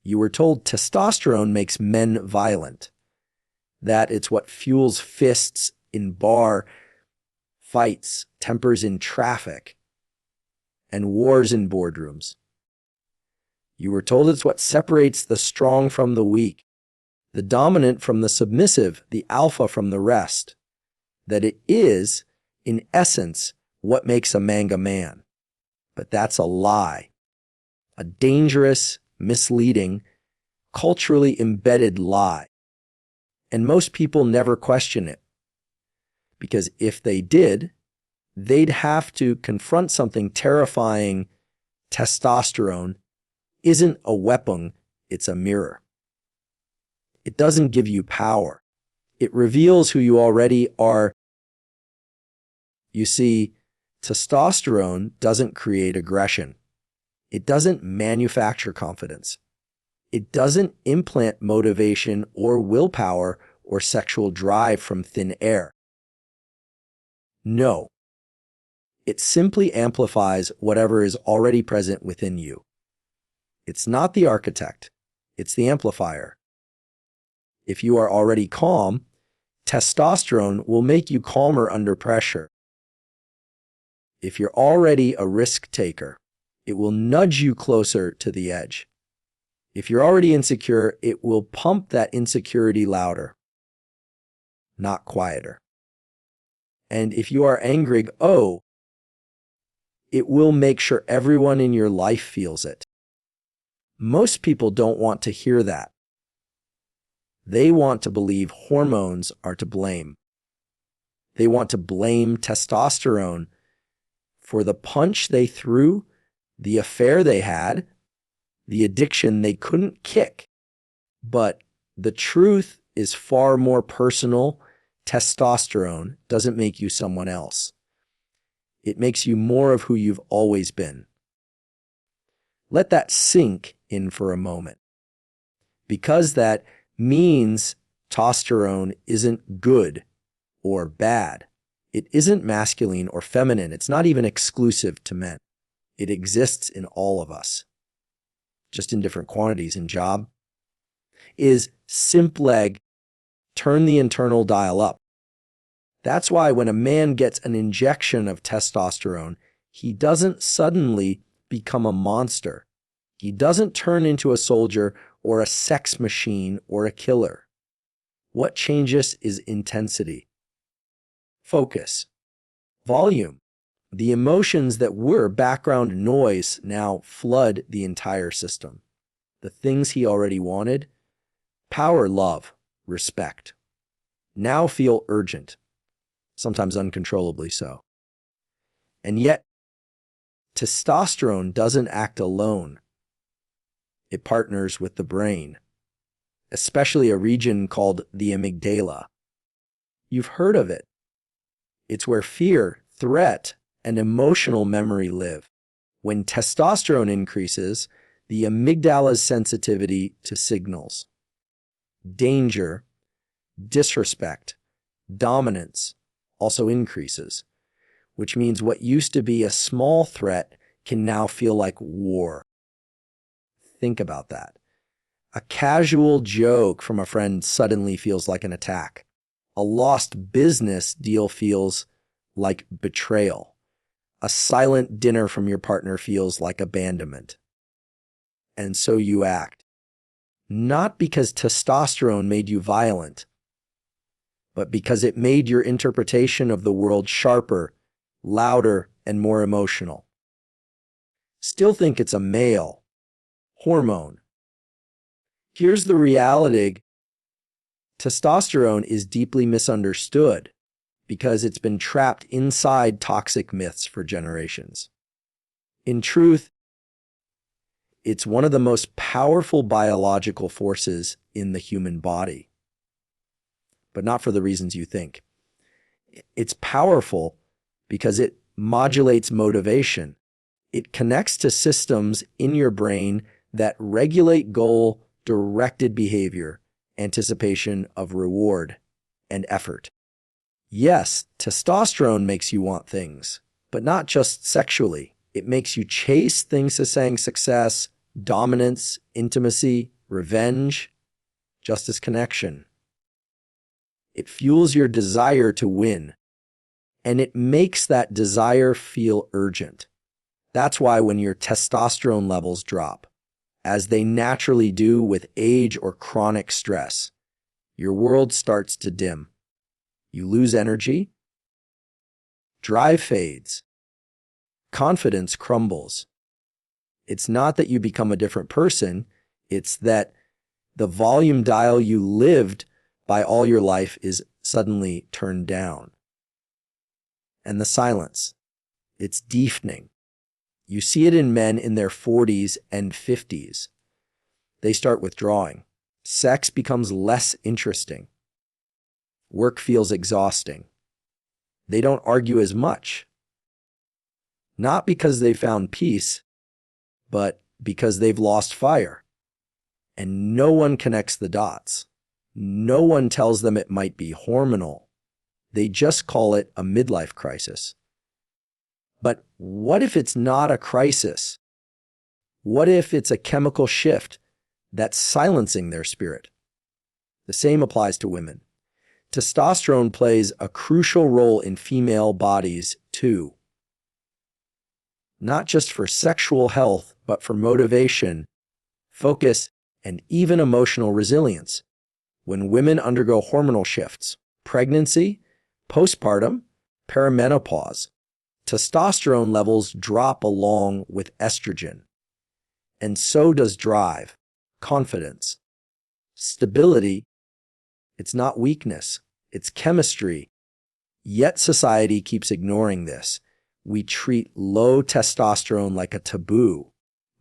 You were told testosterone makes men violent, that it's what fuels fists in bar fights, tempers in traffic, and wars in boardrooms. You were told it's what separates the strong from the weak, the dominant from the submissive, the alpha from the rest, that it is, in essence, what makes a man a man. But that's a lie, a dangerous, misleading, culturally embedded lie. And most people never question it, because if they did, they'd have to confront something terrifying. Testosterone isn't a weapon, it's a mirror. It doesn't give you power. It reveals who you already are. You see, testosterone doesn't create aggression. It doesn't manufacture confidence. It doesn't implant motivation or willpower or sexual drive from thin air. No. It simply amplifies whatever is already present within you. It's not the architect, it's the amplifier. If you are already calm, testosterone will make you calmer under pressure. If you're already a risk taker, it will nudge you closer to the edge. If you're already insecure, it will pump that insecurity louder, not quieter. And if you are angry, it will make sure everyone in your life feels it. Most people don't want to hear that. They want to believe hormones are to blame. They want to blame testosterone for the punch they threw, the affair they had, the addiction they couldn't kick. But the truth is far more personal. Testosterone doesn't make you someone else. It makes you more of who you've always been. Let that sink in for a moment. Because that means testosterone isn't good or bad. It isn't masculine or feminine. It's not even exclusive to men. It exists in all of us, just in different quantities. In job is simpleg, turn the internal dial up. That's why when a man gets an injection of testosterone, he doesn't suddenly become a monster. He doesn't turn into a soldier or a sex machine or a killer. What changes is intensity, focus, volume. The emotions that were background noise now flood the entire system. The things he already wanted, power, love, respect, now feel urgent, sometimes uncontrollably so. And yet, testosterone doesn't act alone. It partners with the brain, especially a region called the amygdala. You've heard of it. It's where fear, threat, and emotional memory live. When testosterone increases, the amygdala's sensitivity to signals, danger, disrespect, dominance also increases, which means what used to be a small threat can now feel like war. Think about that. A casual joke from a friend suddenly feels like an attack. A lost business deal feels like betrayal. A silent dinner from your partner feels like abandonment. And so you act. Not because testosterone made you violent, but because it made your interpretation of the world sharper, louder, and more emotional. Still think it's a male hormone. Here's the reality. Testosterone is deeply misunderstood because it's been trapped inside toxic myths for generations. In truth, it's one of the most powerful biological forces in the human body, but not for the reasons you think. It's powerful because it modulates motivation. It connects to systems in your brain that regulate goal-directed behavior, anticipation of reward, and effort. Yes, testosterone makes you want things, but not just sexually. It makes you chase things as saying success, dominance, intimacy, revenge, justice connection. It fuels your desire to win, and it makes that desire feel urgent. That's why when your testosterone levels drop, as they naturally do with age or chronic stress, your world starts to dim. You lose energy, drive fades, confidence crumbles. It's not that you become a different person, it's that the volume dial you lived by all your life is suddenly turned down. And the silence, it's deafening. You see it in men in their 40s and 50s. They start withdrawing. Sex becomes less interesting. Work feels exhausting. They don't argue as much. Not because they found peace, but because they've lost fire. And no one connects the dots. No one tells them it might be hormonal. They just call it a midlife crisis. But what if it's not a crisis? What if it's a chemical shift that's silencing their spirit? The same applies to women. Testosterone plays a crucial role in female bodies too. Not just for sexual health, but for motivation, focus, and even emotional resilience. When women undergo hormonal shifts, pregnancy, postpartum, perimenopause, testosterone levels drop along with estrogen. And so does drive, confidence, stability. It's not weakness, it's chemistry. Yet society keeps ignoring this. We treat low testosterone like a taboo.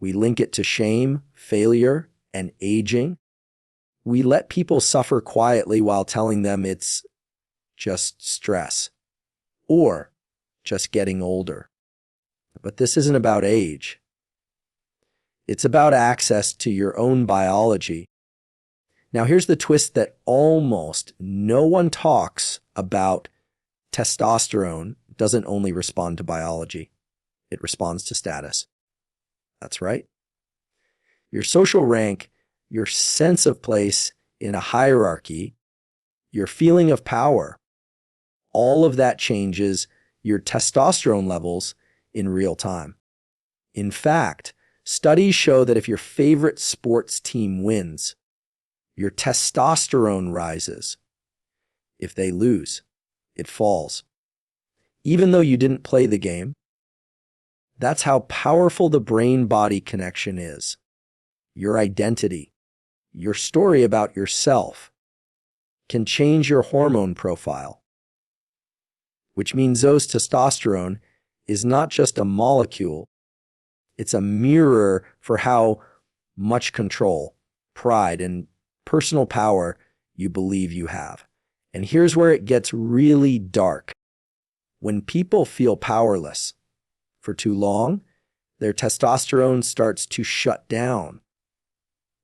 We link it to shame, failure, and aging. We let people suffer quietly while telling them it's just stress or just getting older. But this isn't about age. It's about access to your own biology. Now, here's the twist that almost no one talks about. Testosterone doesn't only respond to biology. It responds to status. That's right. Your social rank, your sense of place in a hierarchy, your feeling of power, all of that changes your testosterone levels in real time. In fact, studies show that if your favorite sports team wins, your testosterone rises. If they lose, it falls. Even though you didn't play the game, that's how powerful the brain-body connection is. Your identity, your story about yourself, can change your hormone profile, which means those testosterone is not just a molecule, it's a mirror for how much control, pride, and personal power you believe you have. And here's where it gets really dark. When people feel powerless for too long, their testosterone starts to shut down.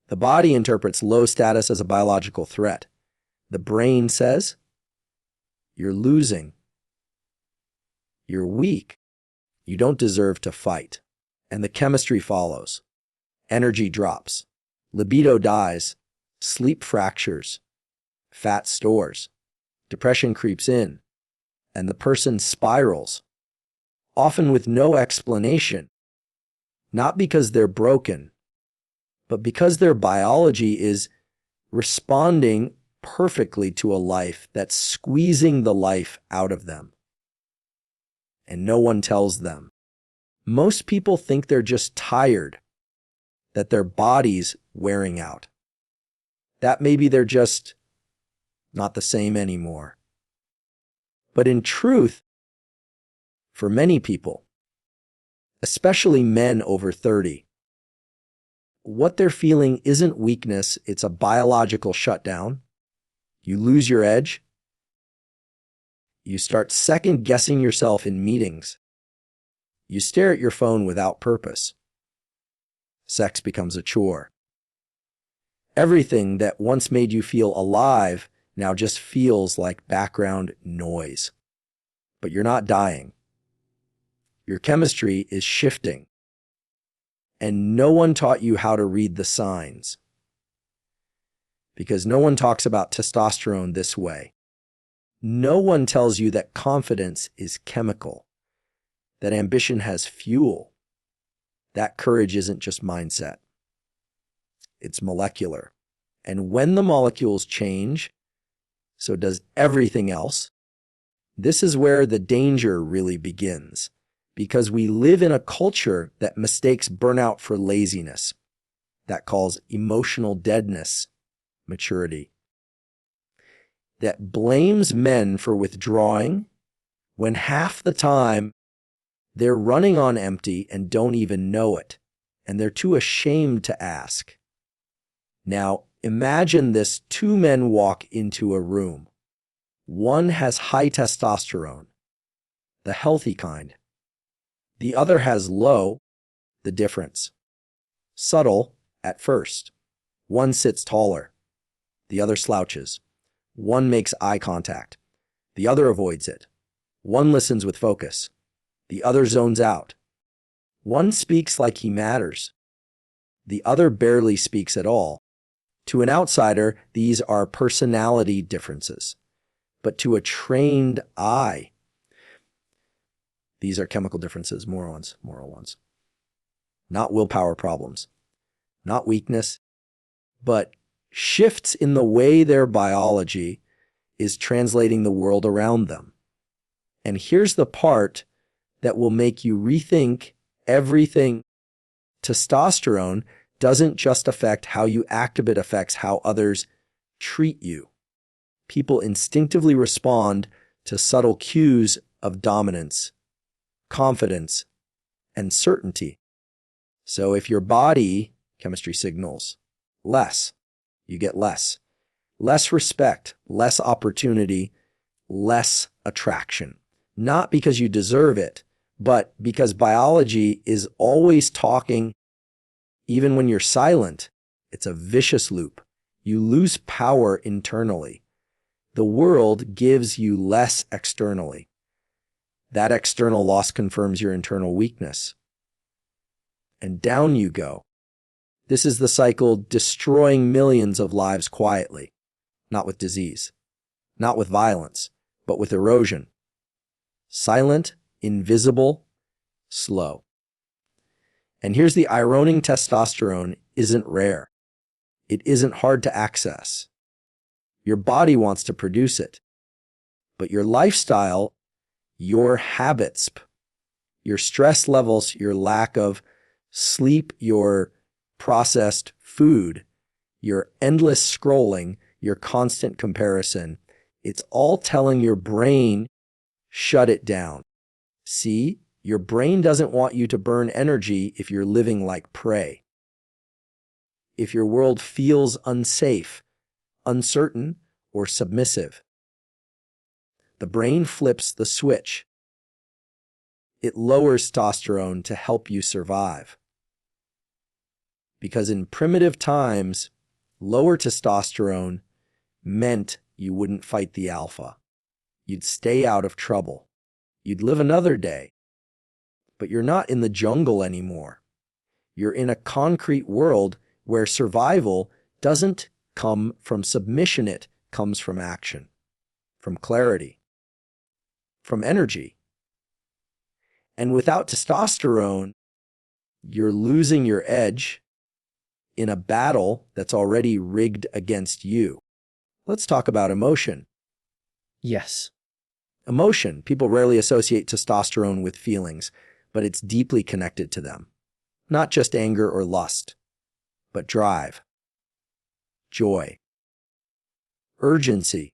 The body interprets low status as a biological threat. The brain says, "You're losing. You're weak. You don't deserve to fight." And the chemistry follows. Energy drops. Libido dies. Sleep fractures. Fat stores. Depression creeps in. And the person spirals, often with no explanation. Not because they're broken, but because their biology is responding perfectly to a life that's squeezing the life out of them. And no one tells them. Most people think they're just tired, that their body's wearing out. That maybe they're just not the same anymore. But in truth, for many people, especially men over 30, what they're feeling isn't weakness, it's a biological shutdown. You lose your edge. You start second-guessing yourself in meetings. You stare at your phone without purpose. Sex becomes a chore. Everything that once made you feel alive now just feels like background noise. But you're not dying. Your chemistry is shifting. And no one taught you how to read the signs. because no one talks about testosterone this way. No one tells you that confidence is chemical, that ambition has fuel, that courage isn't just mindset. It's molecular. And when the molecules change, so does everything else. This is where the danger really begins, because we live in a culture that mistakes burnout for laziness, that calls emotional deadness maturity, that blames men for withdrawing when half the time they're running on empty and don't even know it, and they're too ashamed to ask. Now, imagine this: two men walk into a room. One has high testosterone, the healthy kind. The other has low, the difference. Subtle at first. One sits taller. The other slouches. One makes eye contact. The other avoids it. One listens with focus. The other zones out. One speaks like he matters. The other barely speaks at all. To an outsider, these are personality differences. But to a trained eye, these are chemical differences, moral ones. Not willpower problems, not weakness, but shifts in the way their biology is translating the world around them. And here's the part that will make you rethink everything. Testosterone doesn't just affect how you act, it affects how others treat you. People instinctively respond to subtle cues of dominance, confidence, and certainty. So if your body chemistry signals less, you get less. Less respect, less opportunity, less attraction. Not because you deserve it, but because biology is always talking. Even when you're silent, it's a vicious loop. You lose power internally. The world gives you less externally. That external loss confirms your internal weakness. And down you go. This is the cycle destroying millions of lives quietly, not with disease, not with violence, but with erosion. Silent, invisible, slow. And here's the irony: testosterone isn't rare. It isn't hard to access. Your body wants to produce it. But your lifestyle, your habits, your stress levels, your lack of sleep, your processed food, your endless scrolling, your constant comparison, it's all telling your brain, shut it down. See, your brain doesn't want you to burn energy if you're living like prey. If your world feels unsafe, uncertain, or submissive, the brain flips the switch. It lowers testosterone to help you survive. Because in primitive times, lower testosterone meant you wouldn't fight the alpha. You'd stay out of trouble. You'd live another day. But you're not in the jungle anymore. You're in a concrete world where survival doesn't come from submission, it comes from action, from clarity, from energy. And without testosterone, you're losing your edge in a battle that's already rigged against you. Let's talk about emotion. Yes. Emotion. People rarely associate testosterone with feelings, but it's deeply connected to them. Not just anger or lust, but drive, joy, urgency,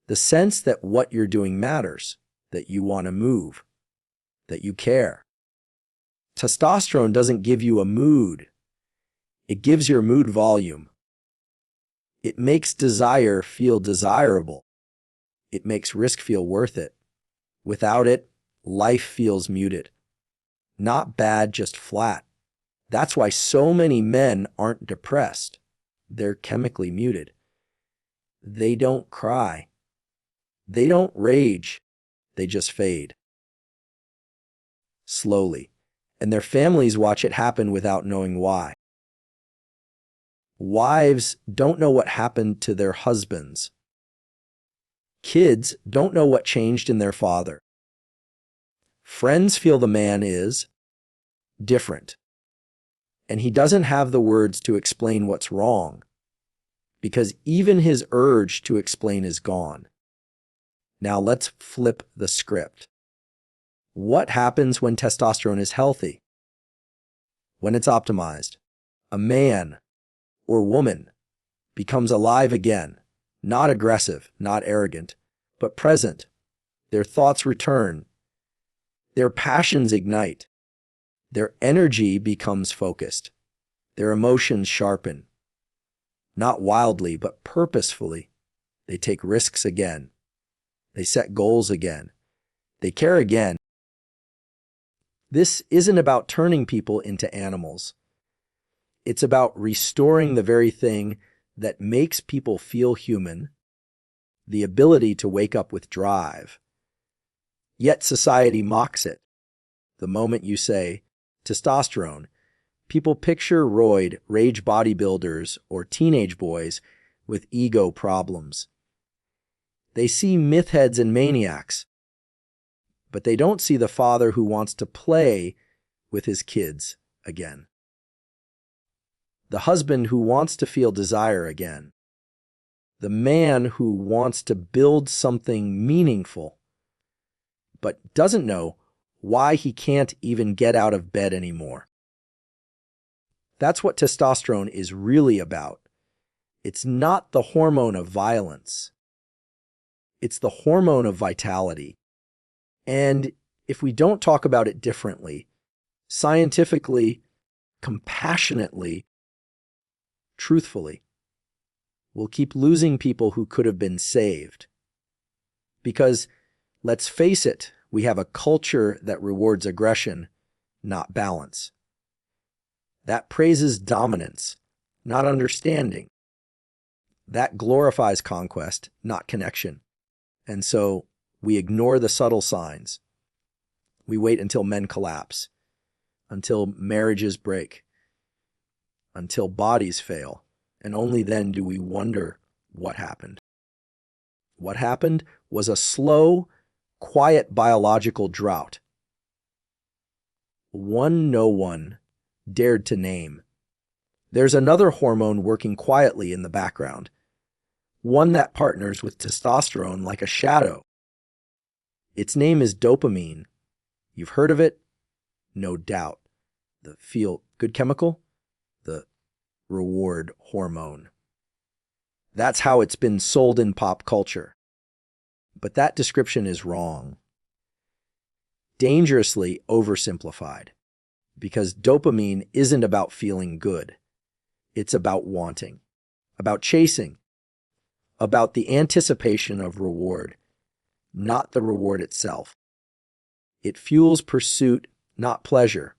the sense that what you're doing matters, that you want to move, that you care. Testosterone doesn't give you a mood. It gives your mood volume. It makes desire feel desirable. It makes risk feel worth it. Without it, life feels muted. Not bad, just flat. That's why so many men aren't depressed. They're chemically muted. They don't cry. They don't rage. They just fade. Slowly. And their families watch it happen without knowing why. Wives don't know what happened to their husbands. Kids don't know what changed in their father. Friends feel the man is different, and he doesn't have the words to explain what's wrong, because even his urge to explain is gone. Now let's flip the script. What happens when testosterone is healthy? When it's optimized, a man or woman becomes alive again, not aggressive, not arrogant, but present. Their thoughts return. Their passions ignite. Their energy becomes focused. Their emotions sharpen. Not wildly, but purposefully. They take risks again. They set goals again. They care again. This isn't about turning people into animals. It's about restoring the very thing that makes people feel human, the ability to wake up with drive. Yet society mocks it. The moment you say testosterone, people picture roid, rage bodybuilders, or teenage boys with ego problems. They see myth heads and maniacs, but they don't see the father who wants to play with his kids again. The husband who wants to feel desire again. The man who wants to build something meaningful, but doesn't know why he can't even get out of bed anymore. That's what testosterone is really about. It's not the hormone of violence. It's the hormone of vitality. And if we don't talk about it differently, scientifically, compassionately, truthfully, we'll keep losing people who could have been saved. Because, let's face it, we have a culture that rewards aggression, not balance. That praises dominance, not understanding. That glorifies conquest, not connection. And so we ignore the subtle signs. We wait until men collapse, until marriages break, until bodies fail, and only then do we wonder what happened. What happened was a slow, quiet biological drought. One no one dared to name. There's another hormone working quietly in the background, one that partners with testosterone like a shadow. Its name is dopamine. You've heard of it? No doubt. The feel-good chemical? The reward hormone. That's how it's been sold in pop culture. But that description is wrong. Dangerously oversimplified. Because dopamine isn't about feeling good. It's about wanting, about chasing, about the anticipation of reward, not the reward itself. It fuels pursuit, not pleasure.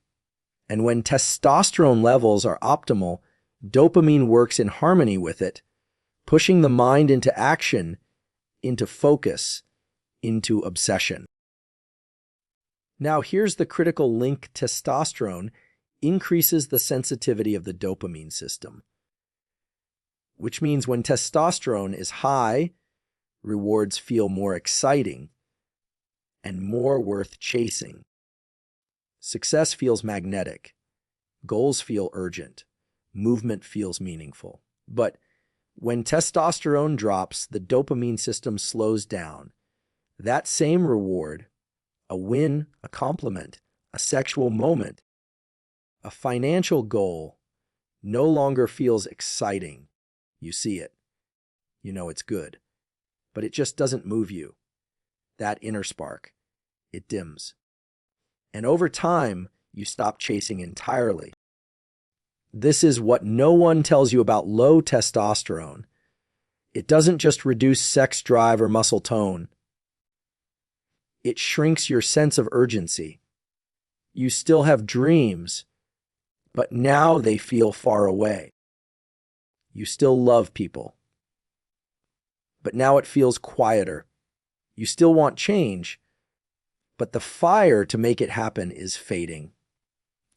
And when testosterone levels are optimal, dopamine works in harmony with it, pushing the mind into action, into focus, into obsession. Now here's the critical link: testosterone increases the sensitivity of the dopamine system, which means when testosterone is high, rewards feel more exciting and more worth chasing. Success feels magnetic. Goals feel urgent. Movement feels meaningful. But when testosterone drops, the dopamine system slows down. That same reward, a win, a compliment, a sexual moment, a financial goal, no longer feels exciting. You see it. You know it's good. But it just doesn't move you. That inner spark, it dims. And over time, you stop chasing entirely. This is what no one tells you about low testosterone. It doesn't just reduce sex drive or muscle tone. It shrinks your sense of urgency. You still have dreams, but now they feel far away. You still love people, but now it feels quieter. You still want change, but the fire to make it happen is fading.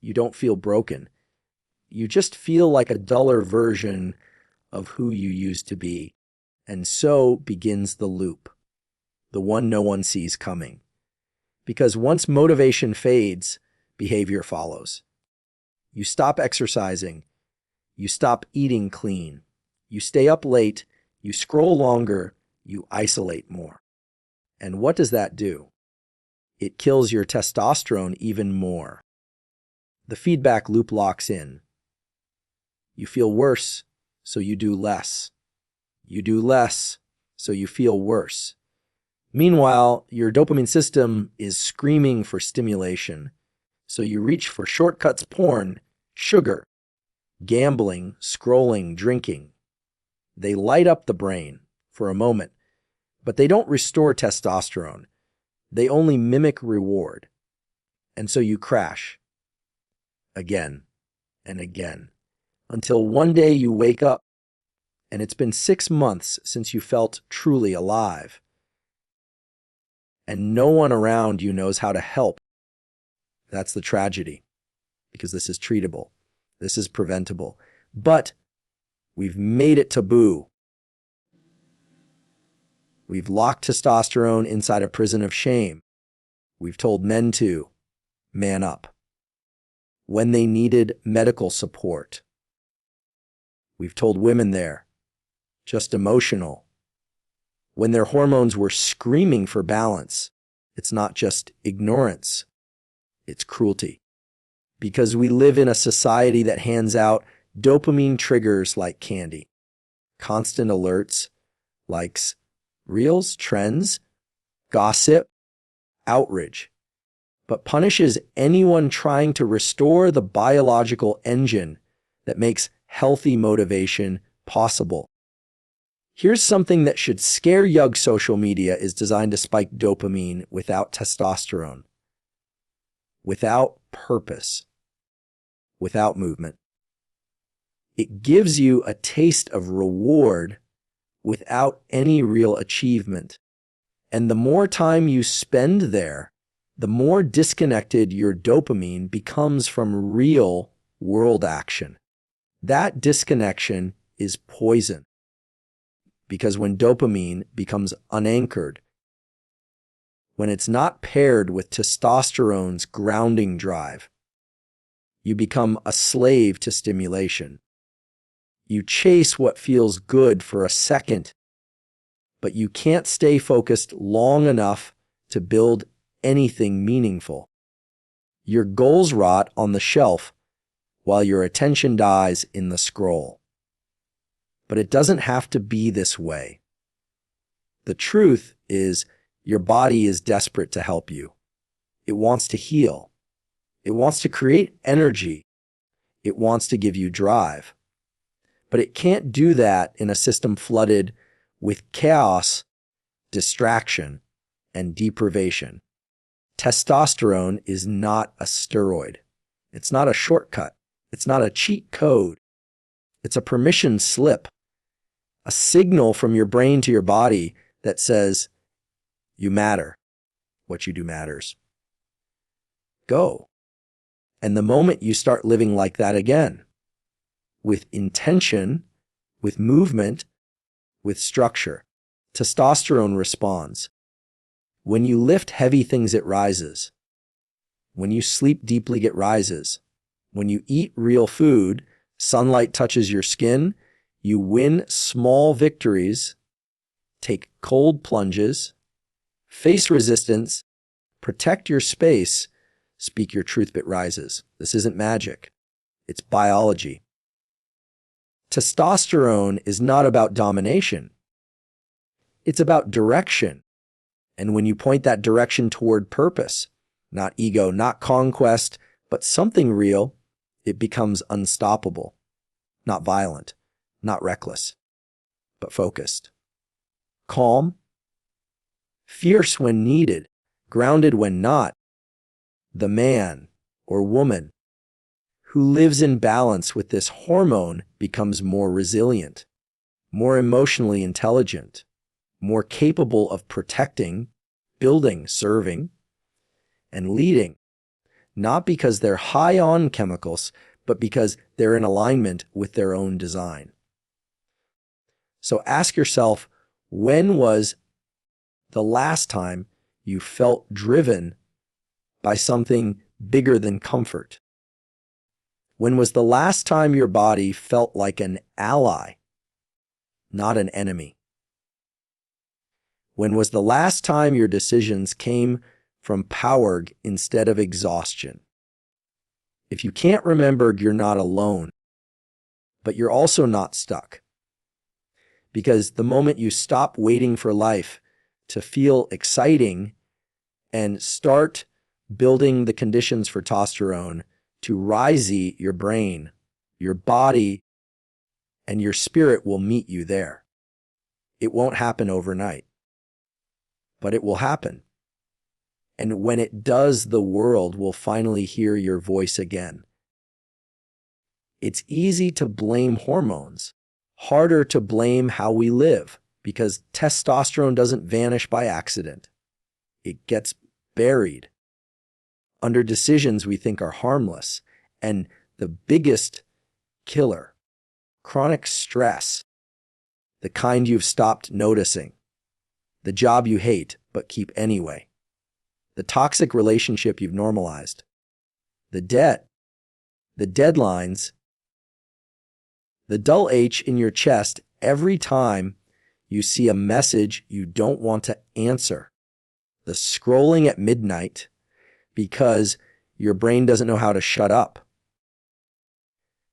You don't feel broken. you just feel like a duller version of who you used to be. And so begins the loop, the one no one sees coming. Because once motivation fades, behavior follows. You stop exercising. You stop eating clean. You stay up late. You scroll longer. You isolate more. And what does that do? It kills your testosterone even more. The feedback loop locks in. You feel worse, so you do less. You do less, so you feel worse. Meanwhile, your dopamine system is screaming for stimulation, so you reach for shortcuts, porn, sugar, gambling, scrolling, drinking. They light up the brain for a moment, but they don't restore testosterone. They only mimic reward. And so you crash again and again until one day you wake up and it's been 6 months since you felt truly alive. And no one around you knows how to help. That's the tragedy, because this is treatable. This is preventable. But we've made it taboo. We've locked testosterone inside a prison of shame. We've told men to man up when they needed medical support. We've told women they're just emotional when their hormones were screaming for balance. It's not just ignorance, it's cruelty. Because we live in a society that hands out dopamine triggers like candy, constant alerts, likes, reels, trends, gossip, outrage, but punishes anyone trying to restore the biological engine that makes healthy motivation possible. Here's something that should scare young. Social media is designed to spike dopamine without testosterone, without purpose, without movement. It gives you a taste of reward without any real achievement. And the more time you spend there, the more disconnected your dopamine becomes from real world action. That disconnection is poison. Because when dopamine becomes unanchored, when it's not paired with testosterone's grounding drive, you become a slave to stimulation. You chase what feels good for a second, but you can't stay focused long enough to build anything meaningful. Your goals rot on the shelf while your attention dies in the scroll. But it doesn't have to be this way. The truth is, your body is desperate to help you. It wants to heal. It wants to create energy. It wants to give you drive. But it can't do that in a system flooded with chaos, distraction, and deprivation. Testosterone is not a steroid. It's not a shortcut. It's not a cheat code. It's a permission slip, a signal from your brain to your body that says, you matter. What you do matters. Go. And the moment you start living like that again, with intention, with movement, with structure, testosterone responds. When you lift heavy things, it rises. When you sleep deeply, it rises. When you eat real food, sunlight touches your skin, you win small victories, take cold plunges, face resistance, protect your space, speak your truth, it rises. This isn't magic. It's biology. Testosterone is not about domination. It's about direction. And when you point that direction toward purpose, not ego, not conquest, but something real, it becomes unstoppable, not violent, not reckless, but focused, calm, fierce when needed, grounded when not. The man or woman who lives in balance with this hormone becomes more resilient, more emotionally intelligent, more capable of protecting, building, serving, and leading, not because they're high on chemicals, but because they're in alignment with their own design. So ask yourself, when was the last time you felt driven by something bigger than comfort? When was the last time your body felt like an ally, not an enemy? When was the last time your decisions came from power instead of exhaustion? If you can't remember, you're not alone, but you're also not stuck. Because the moment you stop waiting for life to feel exciting and start building the conditions for testosterone to rise your brain, your body, and your spirit will meet you there. It won't happen overnight, but it will happen. And when it does, the world will finally hear your voice again. It's easy to blame hormones, harder to blame how we live, because testosterone doesn't vanish by accident. It gets buried under decisions we think are harmless. And the biggest killer, chronic stress, the kind you've stopped noticing, the job you hate but keep anyway, the toxic relationship you've normalized, the debt, the deadlines, the dull ache in your chest every time you see a message you don't want to answer, the scrolling at midnight because your brain doesn't know how to shut up.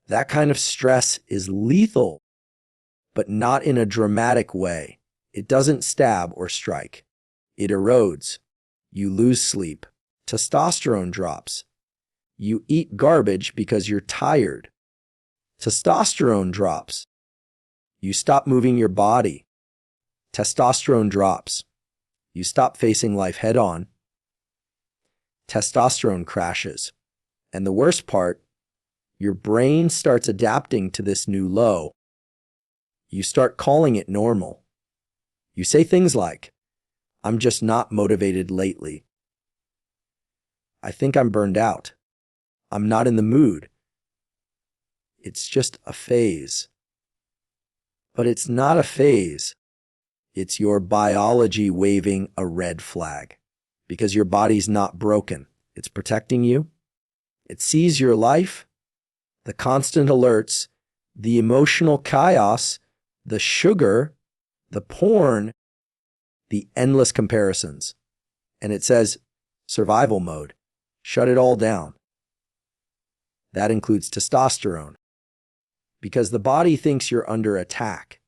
That kind of stress is lethal, but not in a dramatic way. It doesn't stab or strike. It erodes. You lose sleep. Testosterone drops. You eat garbage because you're tired. Testosterone drops. You stop moving your body. Testosterone drops. You stop facing life head on. Testosterone crashes. And the worst part, your brain starts adapting to this new low. You start calling it normal. You say things like, "I'm just not motivated lately. I think I'm burned out. I'm not in the mood. It's just a phase." But it's not a phase. It's your biology waving a red flag. Because your body's not broken. It's protecting you. It sees your life, the constant alerts, the emotional chaos, the sugar, the porn, the endless comparisons. And it says, survival mode. Shut it all down. That includes testosterone. Because the body thinks you're under attack.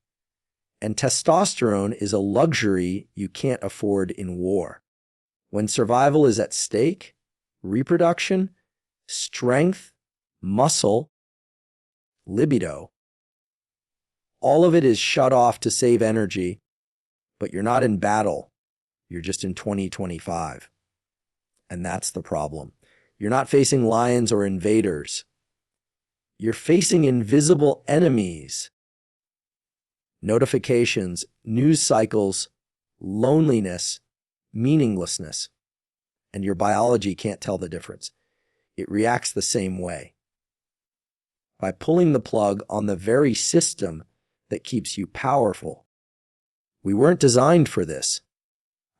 And testosterone is a luxury you can't afford in war. When survival is at stake, reproduction, strength, muscle, libido, all of it is shut off to save energy, but you're not in battle. You're just in 2025. And that's the problem. You're not facing lions or invaders. You're facing invisible enemies. Notifications, news cycles, loneliness, meaninglessness, and your biology can't tell the difference. It reacts the same way. By pulling the plug on the very system that keeps you powerful. We weren't designed for this.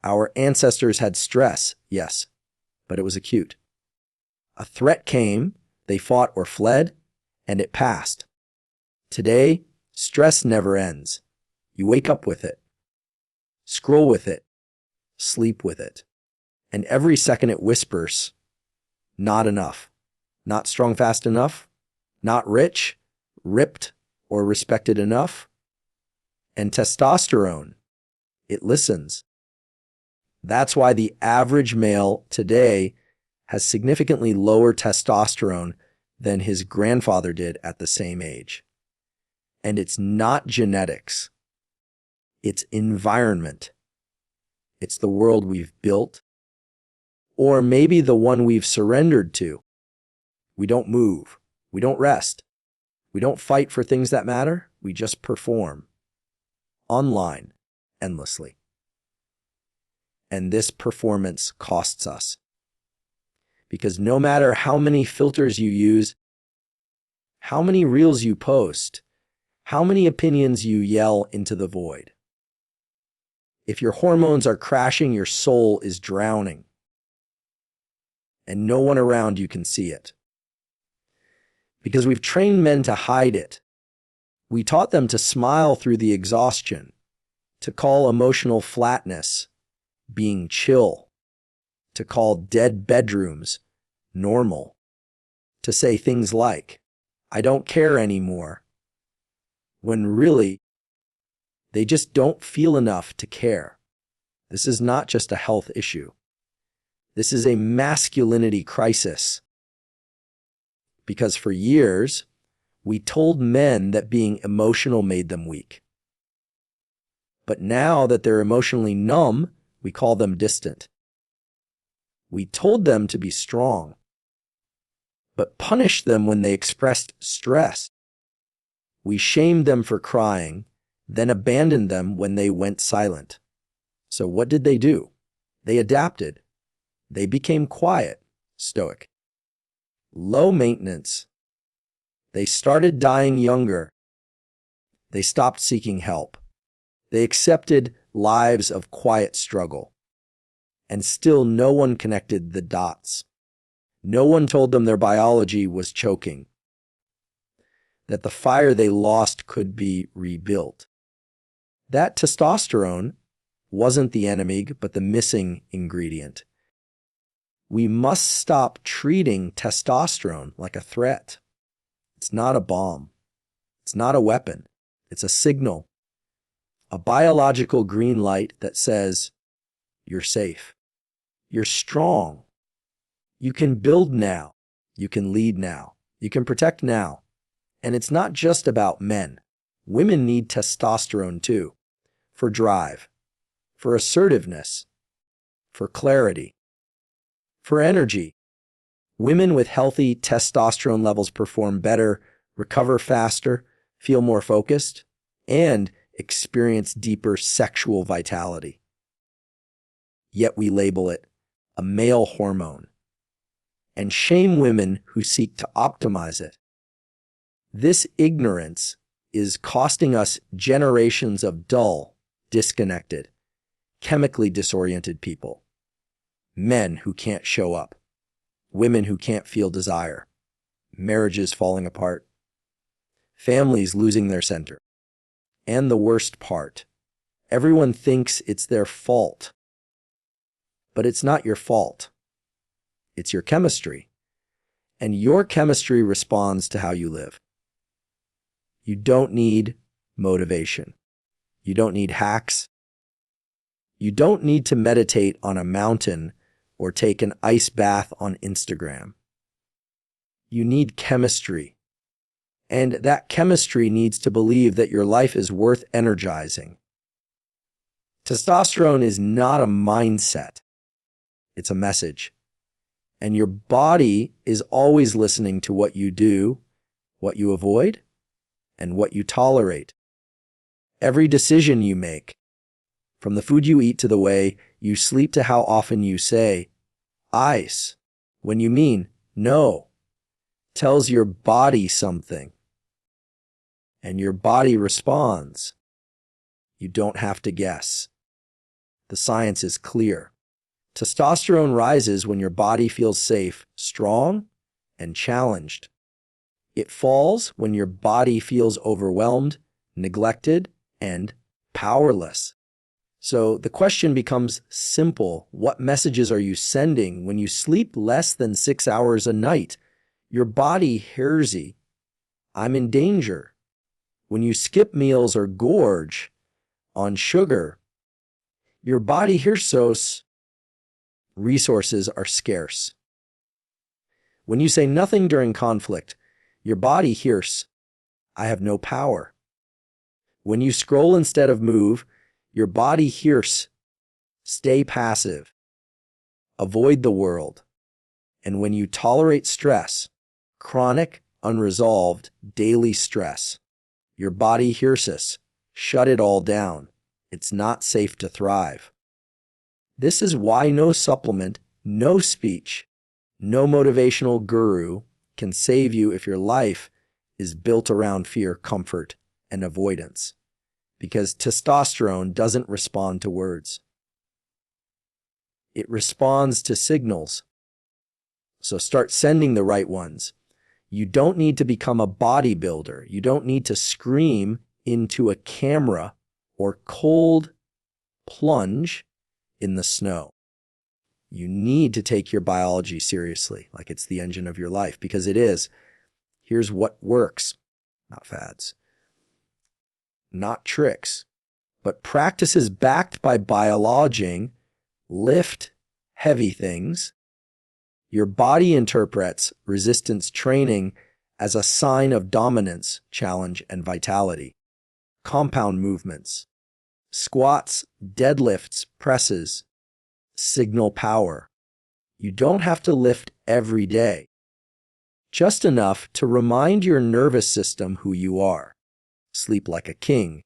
Our ancestors had stress, yes, but it was acute. A threat came, they fought or fled, and it passed. Today, stress never ends. You wake up with it, scroll with it, sleep with it. And every second it whispers, not enough, not strong fast enough, not rich, ripped, or respected enough. And testosterone, it listens. That's why the average male today has significantly lower testosterone than his grandfather did at the same age. And it's not genetics. It's environment. It's the world we've built, or maybe the one we've surrendered to. We don't move. We don't rest. We don't fight for things that matter. We just perform. Online, endlessly. And this performance costs us. Because no matter how many filters you use, how many reels you post, how many opinions you yell into the void. If your hormones are crashing, your soul is drowning, and no one around you can see it. Because we've trained men to hide it. We taught them to smile through the exhaustion, to call emotional flatness being chill, to call dead bedrooms normal, to say things like, "I don't care anymore," when really, they just don't feel enough to care. This is not just a health issue. This is a masculinity crisis. Because for years, we told men that being emotional made them weak. But now that they're emotionally numb, we call them distant. We told them to be strong, but punished them when they expressed stress. We shamed them for crying, then abandoned them when they went silent. So what did they do? They adapted. They became quiet, stoic, low maintenance. They started dying younger. They stopped seeking help. They accepted lives of quiet struggle. And still no one connected the dots. No one told them their biology was choking, that the fire they lost could be rebuilt. That testosterone wasn't the enemy, but the missing ingredient. We must stop treating testosterone like a threat. It's not a bomb. It's not a weapon. It's a signal, a biological green light that says, you're safe. You're strong. You can build now. You can lead now. You can protect now. And it's not just about men. Women need testosterone too, for drive, for assertiveness, for clarity, for energy. Women with healthy testosterone levels perform better, recover faster, feel more focused, and experience deeper sexual vitality. Yet we label it a male hormone and shame women who seek to optimize it. This ignorance is costing us generations of dull, disconnected, chemically disoriented people. Men who can't show up, women who can't feel desire, marriages falling apart, families losing their center. And the worst part, everyone thinks it's their fault. But it's not your fault. It's your chemistry. And your chemistry responds to how you live. You don't need motivation. You don't need hacks. You don't need to meditate on a mountain or take an ice bath on Instagram. You need chemistry. And that chemistry needs to believe that your life is worth energizing. Testosterone is not a mindset. It's a message. And your body is always listening to what you do, what you avoid, and what you tolerate. Every decision you make, from the food you eat to the way you sleep to how often you say, ice, when you mean no, tells your body something. And your body responds. You don't have to guess. The science is clear. Testosterone rises when your body feels safe, strong, and challenged. It falls when your body feels overwhelmed, neglected, and powerless. So the question becomes simple. What messages are you sending when you sleep less than 6 hours a night? Your body hears you. I'm in danger. When you skip meals or gorge on sugar, your body hears those. Resources are scarce. When you say nothing during conflict, your body hears, I have no power. When you scroll instead of move, your body hears, stay passive, avoid the world. And when you tolerate stress, chronic, unresolved, daily stress, your body hears us, shut it all down. It's not safe to thrive. This is why no supplement, no speech, no motivational guru can save you if your life is built around fear, comfort, and avoidance, because testosterone doesn't respond to words. It responds to signals. So start sending the right ones. You don't need to become a bodybuilder. You don't need to scream into a camera or cold plunge in the snow. You need to take your biology seriously, like it's the engine of your life, because it is. Here's what works, not fads, not tricks, but practices backed by biologing. Lift heavy things. Your body interprets resistance training as a sign of dominance, challenge, and vitality. Compound movements, squats, deadlifts, presses, signal power. You don't have to lift every day, just enough to remind your nervous system who you are. Sleep like a king.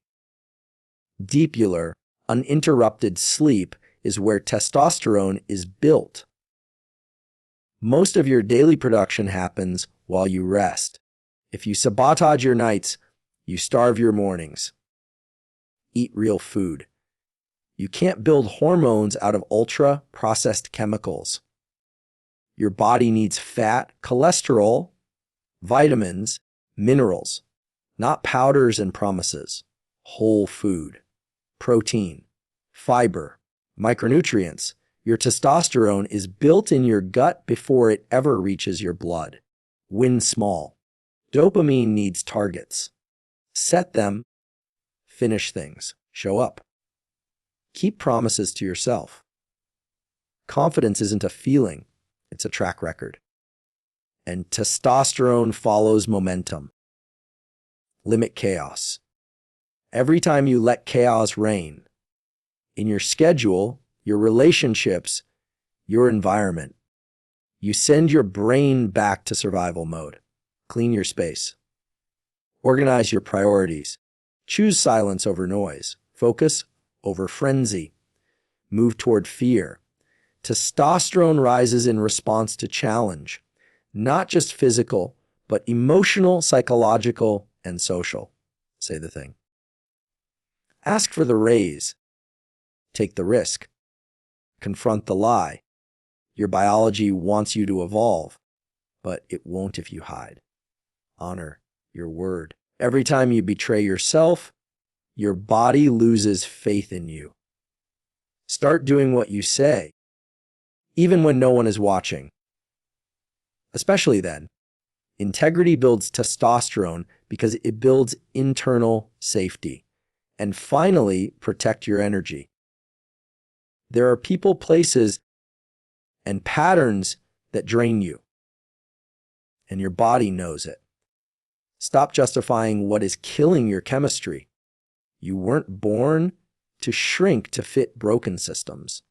Deepular, uninterrupted sleep is where testosterone is built. Most of your daily production happens while you rest. If you sabotage your nights, you starve your mornings. Eat real food. You can't build hormones out of ultra-processed chemicals. Your body needs fat, cholesterol, vitamins, minerals, not powders and promises. Whole food, protein, fiber, micronutrients. Your testosterone is built in your gut before it ever reaches your blood. Win small. Dopamine needs targets. Set them. Finish things. Show up. Keep promises to yourself. Confidence isn't a feeling, it's a track record. And testosterone follows momentum. Limit chaos. Every time you let chaos reign, in your schedule, your relationships, your environment, you send your brain back to survival mode. Clean your space. Organize your priorities. Choose silence over noise. Focus over frenzy. Move toward fear. Testosterone rises in response to challenge, not just physical, but emotional, psychological, and social. Say the thing. Ask for the raise. Take the risk. Confront the lie. Your biology wants you to evolve, but it won't if you hide. Honor your word. Every time you betray yourself, your body loses faith in you. Start doing what you say, even when no one is watching. Especially then, integrity builds testosterone because it builds internal safety. And finally, protect your energy. There are people, places, and patterns that drain you, and your body knows it. Stop justifying what is killing your chemistry. You weren't born to shrink to fit broken systems.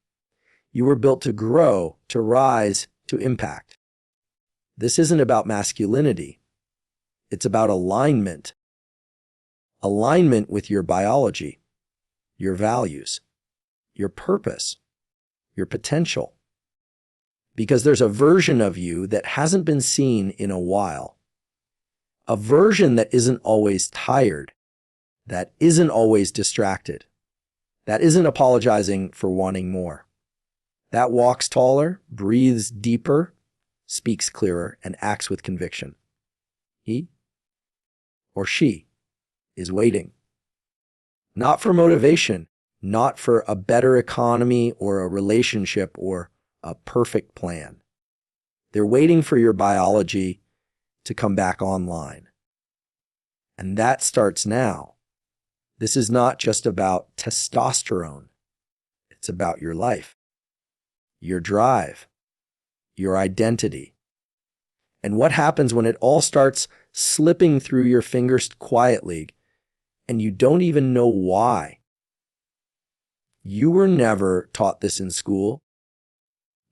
You were built to grow, to rise, to impact. This isn't about masculinity. It's about alignment. Alignment with your biology, your values, your purpose, your potential. Because there's a version of you that hasn't been seen in a while. A version that isn't always tired, that isn't always distracted, that isn't apologizing for wanting more. That walks taller, breathes deeper, speaks clearer, and acts with conviction. He or she is waiting. Not for motivation, not for a better economy or a relationship or a perfect plan. They're waiting for your biology to come back online. And that starts now. This is not just about testosterone. It's about your life, your drive, your identity. And what happens when it all starts slipping through your fingers quietly and you don't even know why? You were never taught this in school.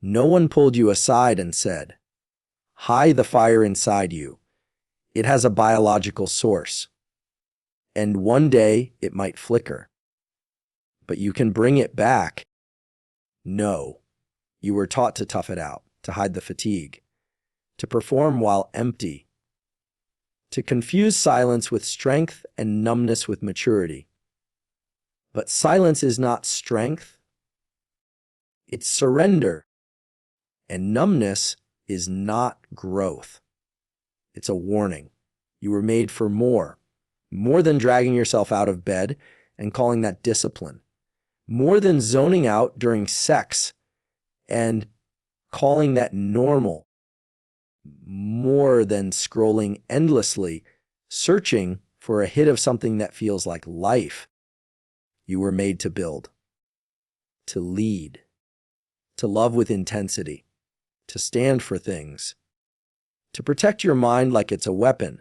No one pulled you aside and said, "Hide the fire inside you. It has a biological source. And one day it might flicker. But you can bring it back." No. You were taught to tough it out, to hide the fatigue, to perform while empty, to confuse silence with strength and numbness with maturity. But silence is not strength, it's surrender. And numbness is not growth. It's a warning. You were made for more than dragging yourself out of bed and calling that discipline, more than zoning out during sex and calling that normal, more than scrolling endlessly, searching for a hit of something that feels like life. You were made to build, to lead, to love with intensity, to stand for things, to protect your mind like it's a weapon,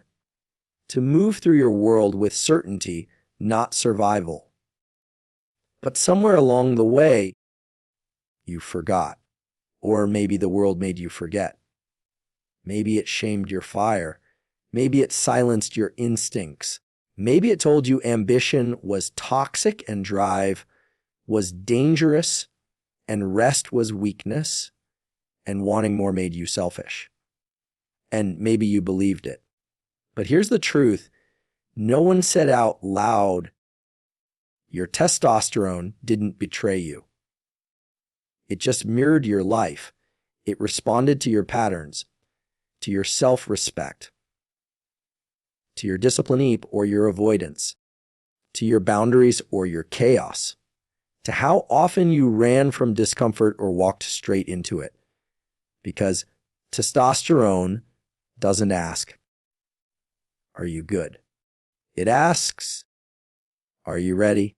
to move through your world with certainty, not survival. But somewhere along the way, you forgot. Or maybe the world made you forget. Maybe it shamed your fire. Maybe it silenced your instincts. Maybe it told you ambition was toxic and drive was dangerous and rest was weakness and wanting more made you selfish. And maybe you believed it. But here's the truth. No one said out loud, your testosterone didn't betray you. It just mirrored your life. It responded to your patterns, to your self-respect, to your discipline or your avoidance, to your boundaries or your chaos, to how often you ran from discomfort or walked straight into it. Because testosterone doesn't ask, are you good? It asks, are you ready?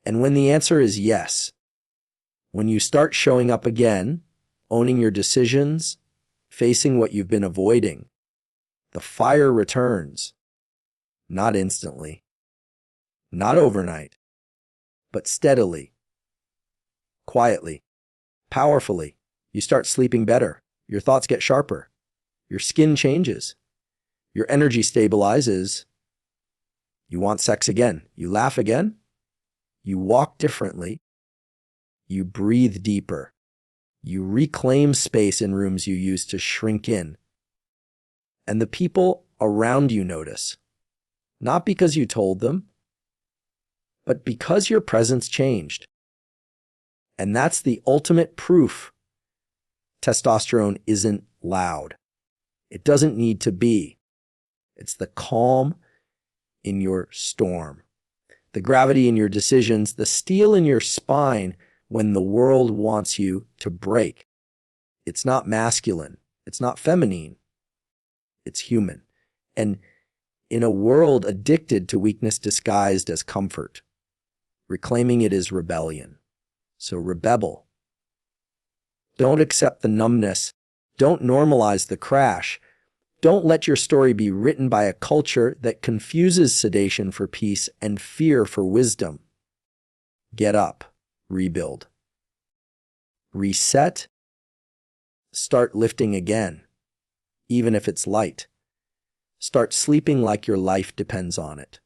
And when the answer is yes, when you start showing up again, owning your decisions, facing what you've been avoiding, the fire returns. Not instantly, not overnight, but steadily, quietly, powerfully. You start sleeping better. Your thoughts get sharper. Your skin changes. Your energy stabilizes. You want sex again. You laugh again. You walk differently. You breathe deeper. You reclaim space in rooms you used to shrink in. And the people around you notice, not because you told them, but because your presence changed. And that's the ultimate proof testosterone isn't loud. It doesn't need to be. It's the calm in your storm, the gravity in your decisions, the steel in your spine when the world wants you to break. It's not masculine. It's not feminine. It's human. And in a world addicted to weakness disguised as comfort, reclaiming it is rebellion. So rebel. Don't accept the numbness. Don't normalize the crash. Don't let your story be written by a culture that confuses sedation for peace and fear for wisdom. Get up. Rebuild. Reset. Start lifting again, even if it's light. Start sleeping like your life depends on it.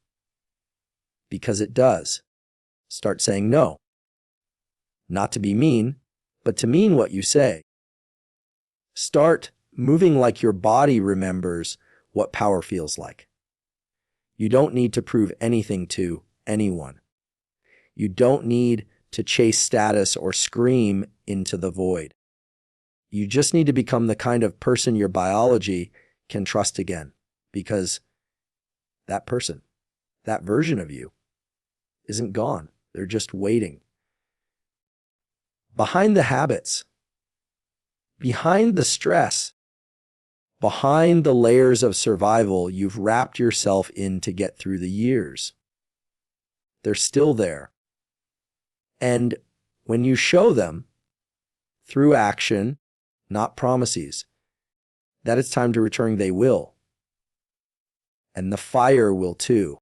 Because it does. Start saying no. Not to be mean, but to mean what you say. Start moving like your body remembers what power feels like. You don't need to prove anything to anyone. You don't need to chase status or scream into the void. You just need to become the kind of person your biology can trust again, because that person, that version of you, isn't gone. They're just waiting. Behind the habits, behind the stress, behind the layers of survival you've wrapped yourself in to get through the years, they're still there. And when you show them through action, not promises, that it's time to return, they will. And the fire will too.